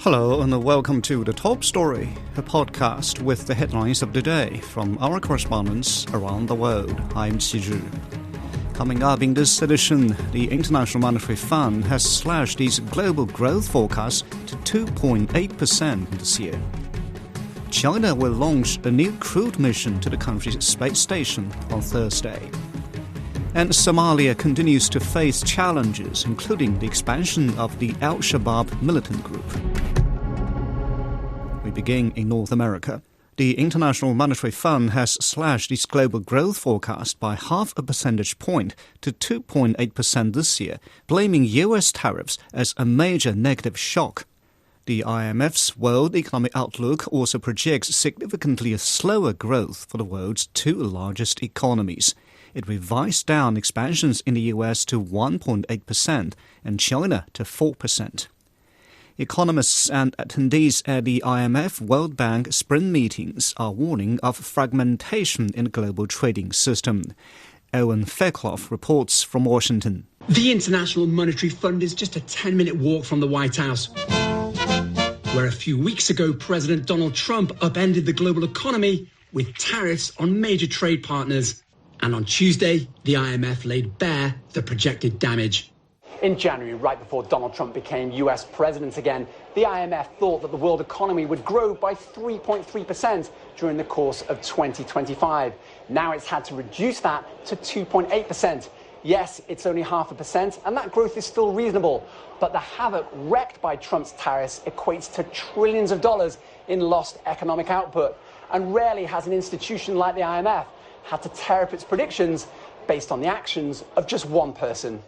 Hello and welcome to The Top Story, a podcast with the headlines of the day from our correspondents around the world. I'm Qizhi. Coming up in this edition, the International Monetary Fund has slashed its global growth forecast to 2.8% this year. China will launch a new crewed mission to the country's space station on Thursday. And Somalia continues to face challenges, including the expansion of the Al-Shabaab militant group. We begin in North America. The International Monetary Fund has slashed its global growth forecast by half a percentage point to 2.8% this year, blaming U.S. tariffs as a major negative shock. The IMF's World Economic Outlook also projects significantly slower growth for the world's two largest economies. It revised down expansions in the U.S. to 1.8% and China to 4%. Economists and attendees at the IMF World Bank spring meetings are warning of fragmentation in the global trading system. Owen Fairclough reports from Washington. The International Monetary Fund is just a 10-minute walk from the White House, where a few weeks ago President Donald Trump upended the global economy with tariffs on major trade partners. And on Tuesday, the IMF laid bare the projected damage. In January, right before Donald Trump became US president again, the IMF thought that the world economy would grow by 3.3% during the course of 2025. Now it's had to reduce that to 2.8%. Yes, it's only 0.5%, and that growth is still reasonable. But the havoc wreaked by Trump's tariffs equates to trillions of dollars in lost economic output. And rarely has an institution like the IMF had to tear up its predictions based on the actions of just one person.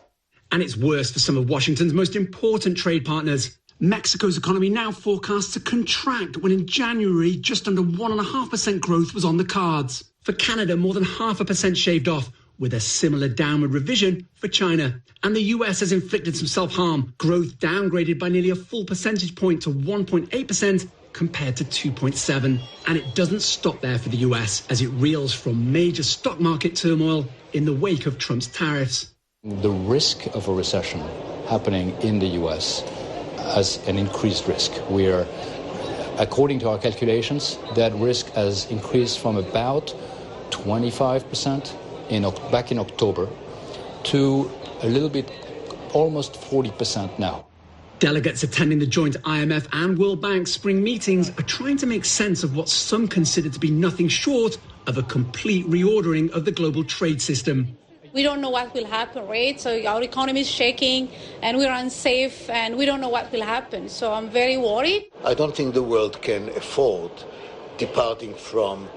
And it's worse for some of Washington's most important trade partners. Mexico's economy now forecast to contract when in January just under 1.5% growth was on the cards. For Canada, more than 0.5% shaved off, with a similar downward revision for China. And the US has inflicted some self-harm, growth downgraded by nearly a full percentage point to 1.8% compared to 2.7%. And it doesn't stop there for the US as it reels from major stock market turmoil in the wake of Trump's tariffs. The risk of a recession happening in the US has an increased risk. We're, according to our calculations, that risk has increased from about 25% back in October to a little bit, almost 40% now. Delegates attending the joint IMF and World Bank spring meetings are trying to make sense of what some consider to be nothing short of a complete reordering of the global trade system. We don't know what will happen, right? So our economy is shaking and we're unsafe and we don't know what will happen. So I'm very worried. I don't think the world can afford departing from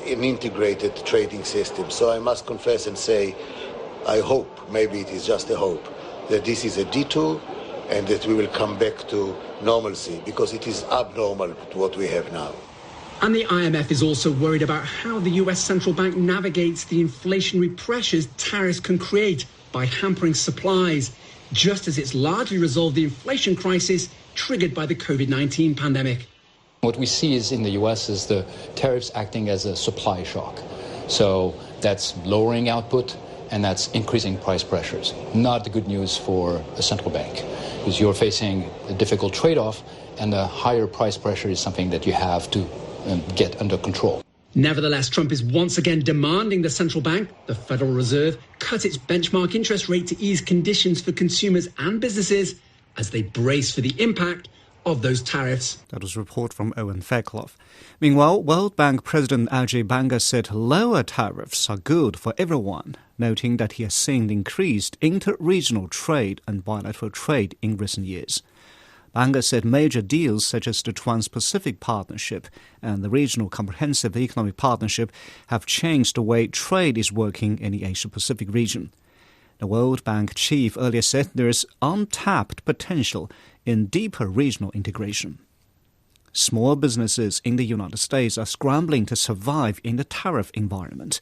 an integrated trading system. So I must confess and say, I hope, maybe it is just a hope, that this is a detour and that we will come back to normalcy, because it is abnormal to what we have now. And the IMF is also worried about how the US central bank navigates the inflationary pressures tariffs can create by hampering supplies, just as it's largely resolved the inflation crisis triggered by the COVID-19 pandemic. What we see is in the US is the tariffs acting as a supply shock. So that's lowering output and that's increasing price pressures. Not the good news for a central bank, because you're facing a difficult trade-off, and the higher price pressure is something that you have to get under control. Nevertheless, Trump is once again demanding the central bank, the Federal Reserve, cut its benchmark interest rate to ease conditions for consumers and businesses as they brace for the impact of those tariffs. That was a report from Owen Fairclough. Meanwhile, World Bank President Ajay Banga said lower tariffs are good for everyone, noting that he has seen increased inter-regional trade and bilateral trade in recent years. Banga said major deals such as the Trans-Pacific Partnership and the Regional Comprehensive Economic Partnership have changed the way trade is working in the Asia-Pacific region. The World Bank chief earlier said there is untapped potential in deeper regional integration. Small businesses in the United States are scrambling to survive in the tariff environment.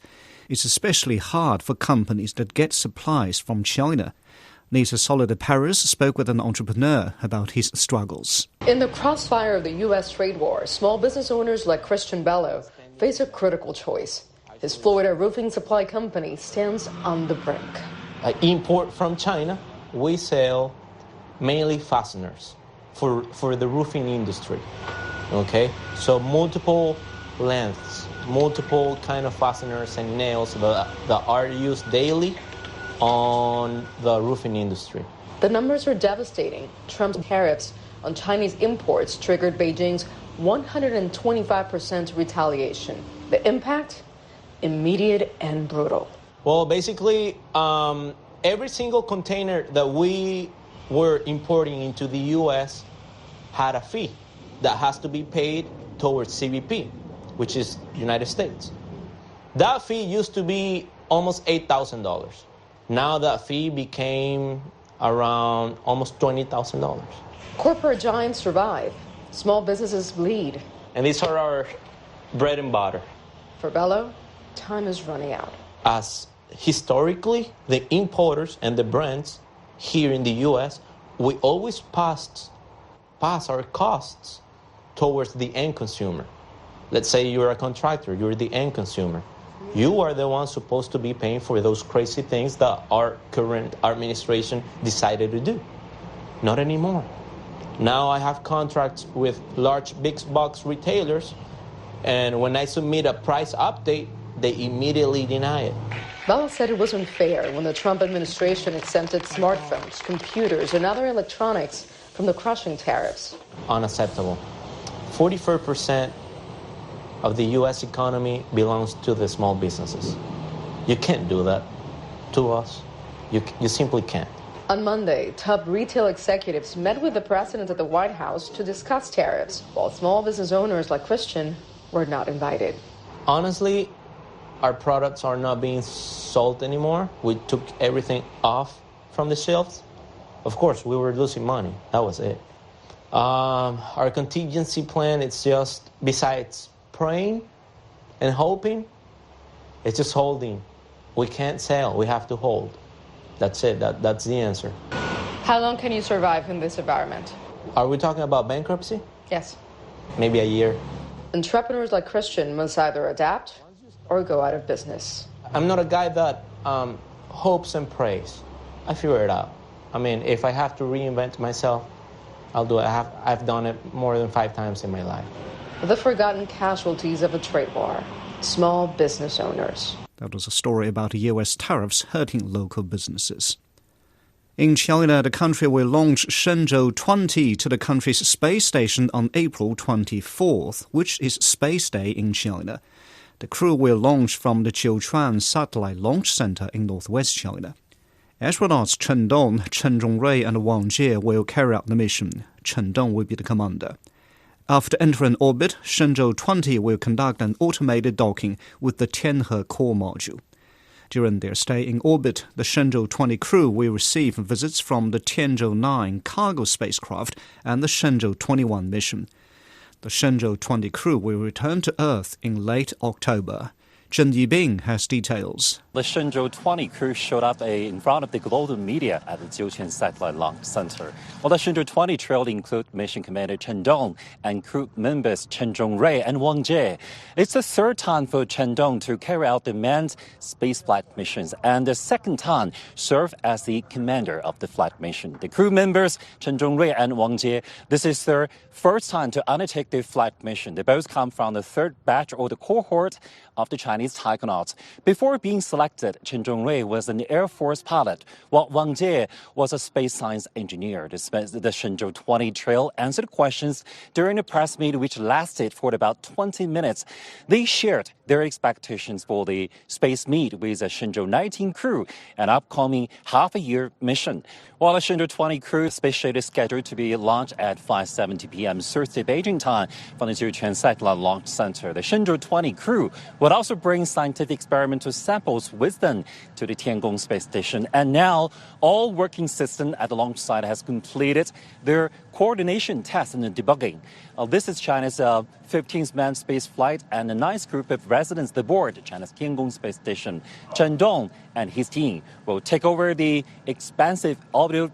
It's especially hard for companies that get supplies from China. Lisa Soledad Paris spoke with an entrepreneur about his struggles. In the crossfire of the U.S. trade war, small business owners like Christian Bello face a critical choice. His Florida roofing supply company stands on the brink. I import from China. We sell mainly fasteners. for the roofing industry. Okay, so multiple lengths, multiple kind of fasteners and nails that are used daily on the roofing industry. The numbers are devastating. Trump's tariffs on Chinese imports triggered Beijing's 125% retaliation. The impact? Immediate and brutal. Well, basically, every single container that we were importing into the U.S. had a fee that has to be paid towards CBP, which is United States. That fee used to be almost $8,000. Now that fee became around almost $20,000. Corporate giants survive. Small businesses bleed. And these are our bread and butter. For Bello, time is running out. As historically, the importers and the brands here in the U.S., we always pass our costs towards the end consumer. Let's say you're a contractor, you're the end consumer. You are the one supposed to be paying for those crazy things that our current administration decided to do. Not anymore. Now I have contracts with large big box retailers, and when I submit a price update, they immediately deny it. Bello said it wasn't fair when the Trump administration exempted smartphones, computers, and other electronics from the crushing tariffs. Unacceptable. 44% of the U.S. economy belongs to the small businesses. You can't do that to us. You simply can't. On Monday, top retail executives met with the president at the White House to discuss tariffs, while small business owners like Christian were not invited. Honestly, our products are not being sold anymore. We took everything off from the shelves. Of course, we were losing money. That was it. Our contingency plan, it's just, besides praying and hoping, it's just holding. We can't sell. We have to hold. That's it. That's the answer. How long can you survive in this environment? Are we talking about bankruptcy? Yes. Maybe a year. Entrepreneurs like Christian must either adapt or go out of business. I'm not a guy that hopes and prays. I figure it out. I mean, if I have to reinvent myself, I'll do it. I've done it more than 5 times in my life. The forgotten casualties of a trade war. Small business owners. That was a story about U.S. tariffs hurting local businesses. In China, the country will launch Shenzhou 20 to the country's space station on April 24th, which is Space Day in China. The crew will launch from the Jiuquan Satellite Launch Center in northwest China. Astronauts Chen Dong, Chen Zhongrui, and Wang Jie will carry out the mission. Chen Dong will be the commander. After entering orbit, Shenzhou 20 will conduct an automated docking with the Tianhe core module. During their stay in orbit, the Shenzhou 20 crew will receive visits from the Tianzhou 9 cargo spacecraft and the Shenzhou 21 mission. The Shenzhou 20 crew will return to Earth in late October. Zheng Yibing has details. The Shenzhou 20 crew showed up in front of the global media at the Jiuquan Satellite Launch Center. Well, the Shenzhou 20 trail include Mission Commander Chen Dong and crew members Chen Zhongrui and Wang Jie. It's the third time for Chen Dong to carry out the manned spaceflight missions, and the second time serve as the commander of the flight mission. The crew members Chen Zhongrui and Wang Jie, this is their first time to undertake the flight mission. They both come from the third batch or the cohort of the Chinese taikonauts. Before being selected, Chen Zhongrui was an Air Force pilot, while Wang Jie was a space science engineer. The Shenzhou 20 trail answered questions during a press meet which lasted for about 20 minutes. They shared their expectations for the space meet with the Shenzhou 19 crew, an upcoming half-a-year mission. While the Shenzhou 20 crew space shuttle is scheduled to be launched at 5:70 p.m. Thursday Beijing time from the Jiuquan Satellite Launch Center, the Shenzhou 20 crew would also bring scientific experimental samples with them to the Tiangong space station. And now, all working system at the launch site has completed their coordination tests and debugging. This is China's 15th manned space flight and a nice group of residents aboard China's Tiangong space station. Chen Dong and his team will take over the expansive orbital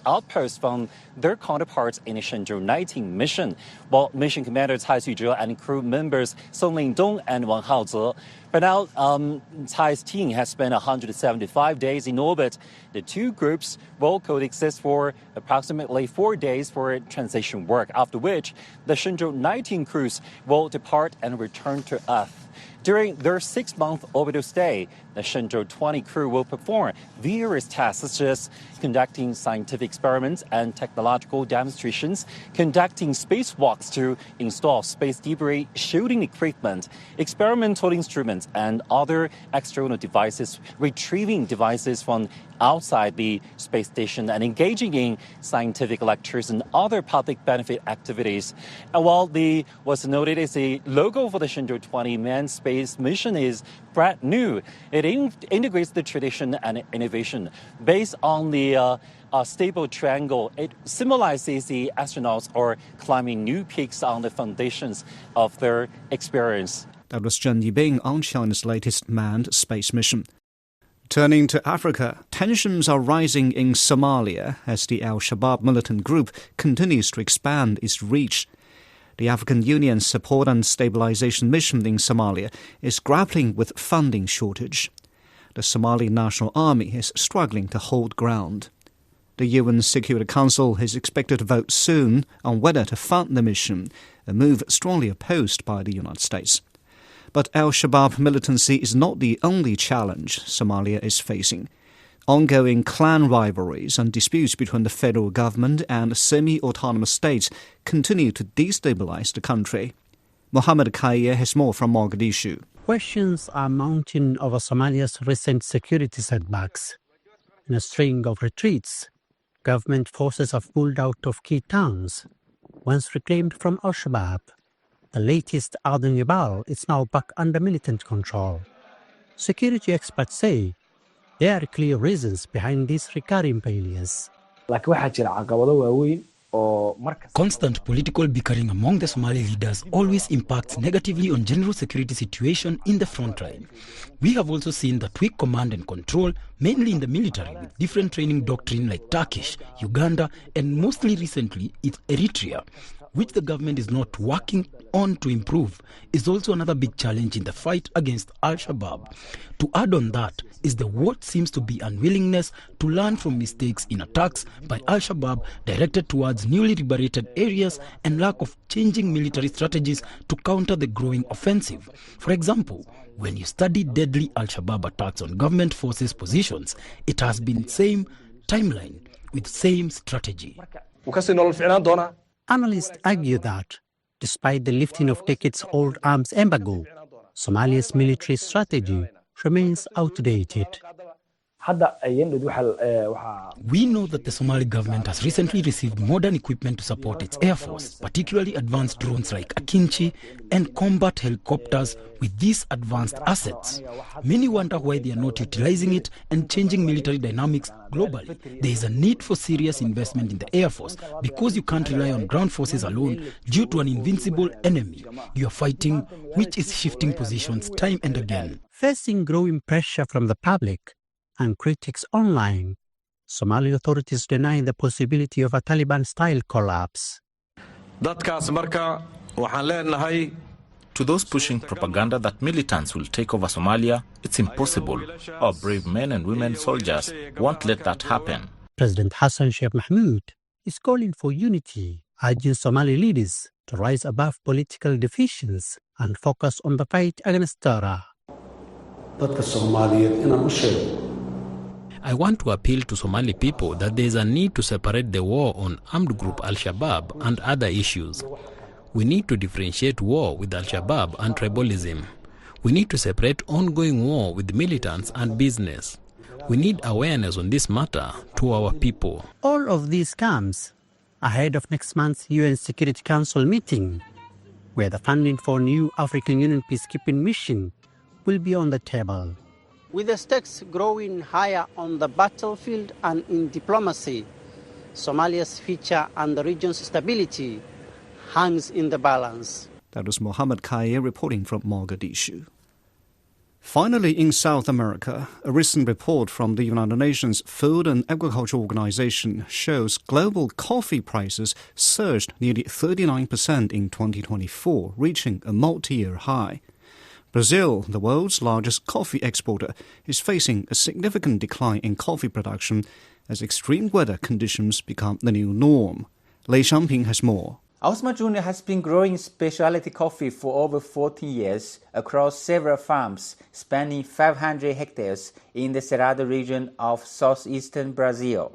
outpost from their counterparts in the Shenzhou 19 mission, while mission commander Cai Xuzhe and crew members Song Lingdong and Wang Haoze. But now, Cai's team has spent 175 days in orbit. The two groups will coexist for approximately 4 days for for transition work, after which the Shenzhou 19 crews will depart and return to Earth. During their 6-month orbital stay, the Shenzhou 20 crew will perform various tasks such as conducting scientific experiments and technological demonstrations, conducting spacewalks to install space debris shielding equipment, experimental instruments, and other external devices, retrieving devices from outside the space station, and engaging in scientific lectures and other public benefit activities. And while what's noted is the logo for the Shenzhou 20 manned space mission is brand new, it integrates the tradition and innovation. Based on the stable triangle, it symbolizes the astronauts are climbing new peaks on the foundations of their experience. That was Zheng Yibing on China's latest manned space mission. Turning to Africa, tensions are rising in Somalia as the Al-Shabaab militant group continues to expand its reach. The African Union's Support and Stabilization Mission in Somalia is grappling with funding shortage. The Somali National Army is struggling to hold ground. The UN Security Council is expected to vote soon on whether to fund the mission, a move strongly opposed by the United States. But Al-Shabaab militancy is not the only challenge Somalia is facing. Ongoing clan rivalries and disputes between the federal government and semi-autonomous states continue to destabilize the country. Mohammed Kaya has more from Mogadishu. Questions are mounting over Somalia's recent security setbacks. In a string of retreats, government forces have pulled out of key towns, once reclaimed from Al-Shabaab. The latest Al-Shabaab is now back under militant control. Security experts say there are clear reasons behind these recurring failures. Constant political bickering among the Somali leaders always impacts negatively on general security situation in the front line. We have also seen that weak command and control, mainly in the military, with different training doctrine like Turkish, Uganda, and mostly recently it's Eritrea, which the government is not working on to improve, is also another big challenge in the fight against Al-Shabaab. To add on that is the what seems to be unwillingness to learn from mistakes in attacks by Al-Shabaab directed towards newly liberated areas and lack of changing military strategies to counter the growing offensive. For example, when you study deadly Al-Shabaab attacks on government forces positions, it has been same timeline with same strategy. Analysts argue that, despite the lifting of decades-old arms embargo, Somalia's military strategy remains outdated. We know that the Somali government has recently received modern equipment to support its air force, particularly advanced drones like Akinci and combat helicopters. With these advanced assets, many wonder why they are not utilizing it and changing military dynamics globally. There is a need for serious investment in the air force because you can't rely on ground forces alone due to an invincible enemy you are fighting, which is shifting positions time and again. Facing growing pressure from the public and critics online, Somali authorities deny the possibility of a Taliban-style collapse. To those pushing propaganda that militants will take over Somalia, it's impossible. Our brave men and women soldiers won't let that happen. President Hassan Sheikh Mohamud is calling for unity, urging Somali leaders to rise above political divisions and focus on the fight against terror. I want to appeal to Somali people that there is a need to separate the war on armed group Al-Shabaab and other issues. We need to differentiate war with Al-Shabaab and tribalism. We need to separate ongoing war with militants and business. We need awareness on this matter to our people. All of this comes ahead of next month's UN Security Council meeting, where the funding for new African Union peacekeeping mission will be on the table. With the stakes growing higher on the battlefield and in diplomacy, Somalia's future and the region's stability hangs in the balance. That was Mohammed Kaya reporting from Mogadishu. Finally, in South America, a recent report from the United Nations Food and Agriculture Organization shows global coffee prices surged nearly 39% in 2024, reaching a multi-year high. Brazil, the world's largest coffee exporter, is facing a significant decline in coffee production as extreme weather conditions become the new norm. Lei Xiangping has more. Osma Jr. has been growing specialty coffee for over 40 years across several farms spanning 500 hectares in the Cerrado region of southeastern Brazil.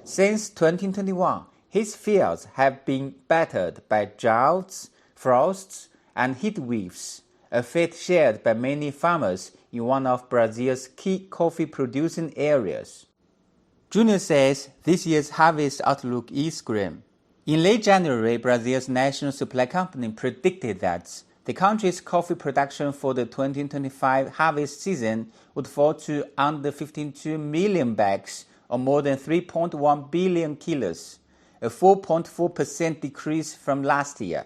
Since 2021, his fields have been battered by droughts, frosts, and heat waves, a fate shared by many farmers in one of Brazil's key coffee-producing areas. Jr. says this year's harvest outlook is grim. In late January, Brazil's national supply company predicted that the country's coffee production for the 2025 harvest season would fall to under 52 million bags, or more than 3.1 billion kilos, a 4.4% decrease from last year.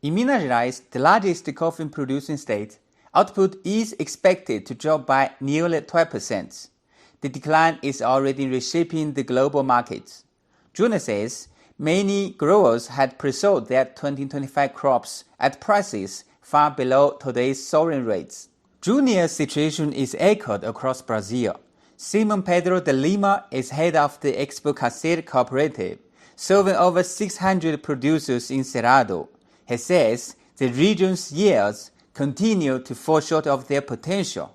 In Minas Gerais, the largest coffee-producing state, output is expected to drop by nearly 12%. The decline is already reshaping the global market. Jr. says many growers had pre-sold their 2025 crops at prices far below today's soaring rates. Jr.'s situation is echoed across Brazil. Simon Pedro de Lima is head of the Expo Caseiro cooperative, serving over 600 producers in Cerrado. He says the region's yields continue to fall short of their potential.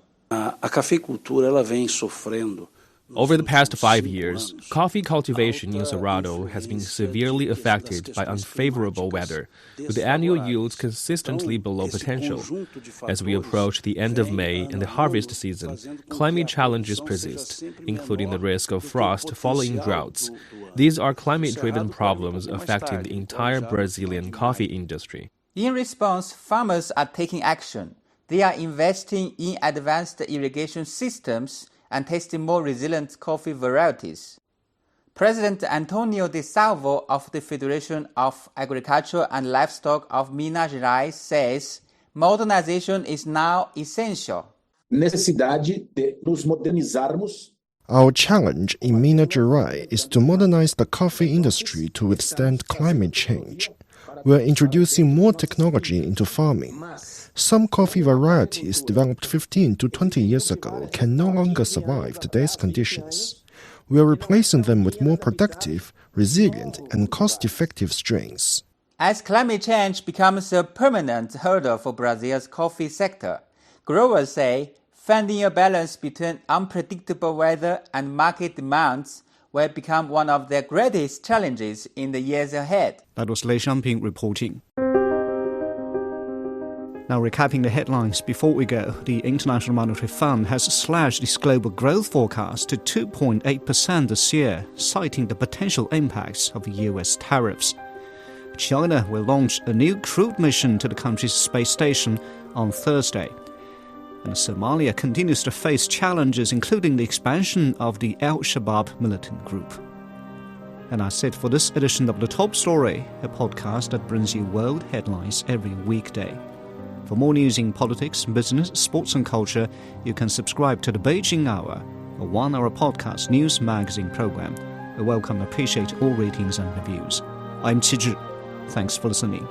Over the past 5 years, coffee cultivation in Cerrado has been severely affected by unfavorable weather, with annual yields consistently below potential. As we approach the end of May and the harvest season, climate challenges persist, including the risk of frost following droughts. These are climate-driven problems affecting the entire Brazilian coffee industry. In response, farmers are taking action. They are investing in advanced irrigation systems and testing more resilient coffee varieties. President Antonio de Salvo of the Federation of Agriculture and Livestock of Minas Gerais says modernization is now essential. Our challenge in Minas Gerais is to modernize the coffee industry to withstand climate change. We are introducing more technology into farming. Some coffee varieties developed 15 to 20 years ago can no longer survive today's conditions. We are replacing them with more productive, resilient, and cost-effective strains. As climate change becomes a permanent hurdle for Brazil's coffee sector, growers say finding a balance between unpredictable weather and market demands will become one of their greatest challenges in the years ahead. That was Lei Xiangping reporting. Now, recapping the headlines before we go, the International Monetary Fund has slashed its global growth forecast to 2.8% this year, citing the potential impacts of US tariffs. China will launch a new crewed mission to the country's space station on Thursday. And Somalia continues to face challenges, including the expansion of the Al-Shabaab militant group. And that's it for this edition of The Top Story, a podcast that brings you world headlines every weekday. For more news in politics, business, sports and culture, you can subscribe to the Beijing Hour, a one-hour podcast news magazine program. We welcome and appreciate all ratings and reviews. I'm Qi Zhi. Thanks for listening.